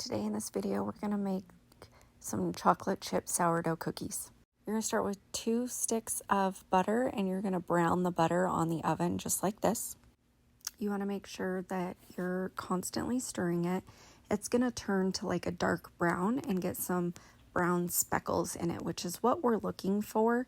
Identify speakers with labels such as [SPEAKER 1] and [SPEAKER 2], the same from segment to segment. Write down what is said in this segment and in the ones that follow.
[SPEAKER 1] Today in this video, we're going to make some chocolate chip sourdough cookies. You're going to start with 2 sticks of butter and you're going to brown the butter on the oven just like this. You want to make sure that you're constantly stirring it. It's going to turn to like a dark brown and get some brown speckles in it, which is what we're looking for.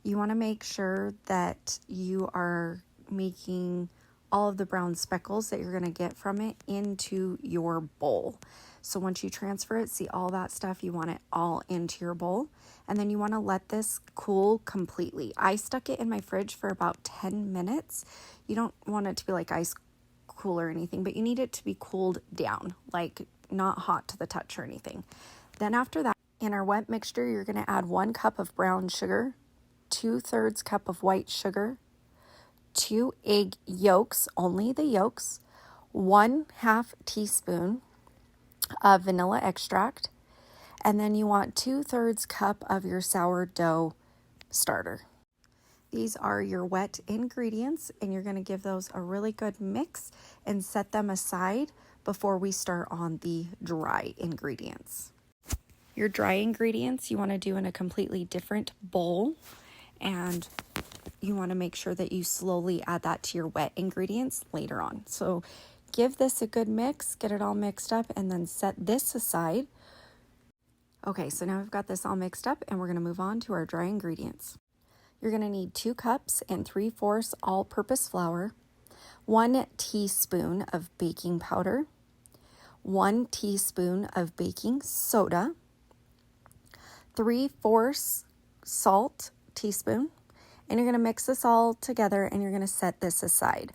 [SPEAKER 1] You want to make sure that you are making all of the brown speckles that you're going to get from it into your bowl. So once you transfer it, see all that stuff, you want it all into your bowl. And then you want to let this cool completely. I stuck it in my fridge for about 10 minutes. You don't want it to be like ice cool or anything, but you need it to be cooled down, like not hot to the touch or anything. Then after that, in our wet mixture, you're going to add 1 cup of brown sugar, 2/3 cup of white sugar, 2 egg yolks, only the yolks, 1/2 teaspoon of vanilla extract, and then you want 2/3 cup of your sourdough starter. These are your wet ingredients, and you're going to give those a really good mix and set them aside before we start on the dry ingredients. Your dry ingredients you want to do in a completely different bowl, and you want to make sure that you slowly add that to your wet ingredients later on. So give this a good mix, get it all mixed up, and then set this aside. Okay, so now we've got this all mixed up, and we're going to move on to our dry ingredients. You're going to need 2 cups and 3/4 all-purpose flour, 1 teaspoon of baking powder, 1 teaspoon of baking soda, 3/4 salt teaspoon, and you're going to mix this all together and you're going to set this aside.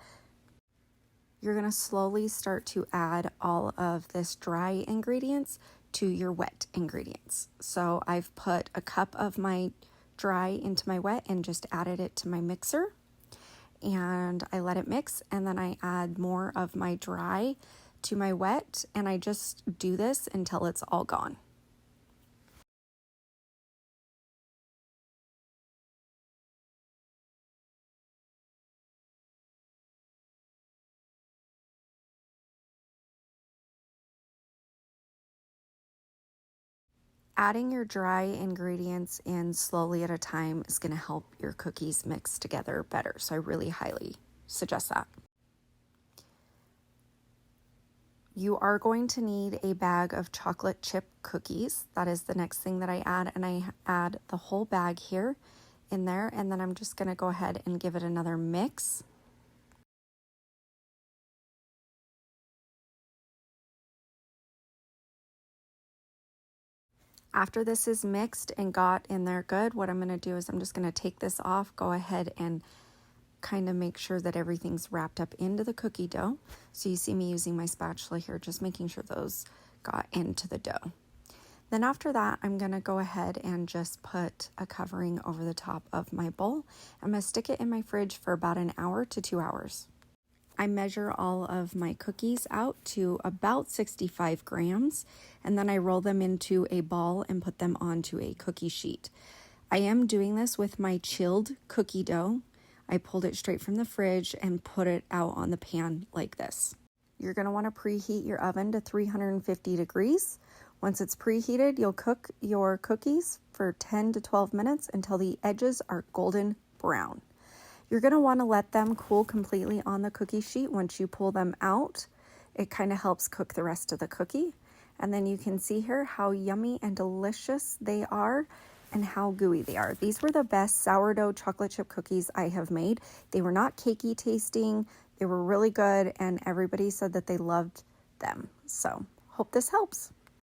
[SPEAKER 1] You're going to slowly start to add all of this dry ingredients to your wet ingredients. So I've put a cup of my dry into my wet and just added it to my mixer, and I let it mix, and then I add more of my dry to my wet, and I just do this until it's all gone. Adding your dry ingredients in slowly at a time is going to help your cookies mix together better. So I really highly suggest that. You are going to need a bag of chocolate chip cookies. That is the next thing that I add, and I add the whole bag here in there, and then I'm just going to go ahead and give it another mix. After this is mixed and got in there good, what I'm going to do is I'm just going to take this off, go ahead and kind of make sure that everything's wrapped up into the cookie dough. So you see me using my spatula here, just making sure those got into the dough. Then after that, I'm going to go ahead and just put a covering over the top of my bowl. I'm going to stick it in my fridge for about 1 hour to 2 hours. I measure all of my cookies out to about 65 grams, and then I roll them into a ball and put them onto a cookie sheet. I am doing this with my chilled cookie dough. I pulled it straight from the fridge and put it out on the pan like this. You're going to want to preheat your oven to 350 degrees. Once it's preheated, you'll cook your cookies for 10 to 12 minutes until the edges are golden brown. You're going to want to let them cool completely on the cookie sheet. Once you pull them out, it kind of helps cook the rest of the cookie. And then you can see here how yummy and delicious they are and how gooey they are. These were the best sourdough chocolate chip cookies I have made. They were not cakey tasting. They were really good, and everybody said that they loved them. So hope this helps.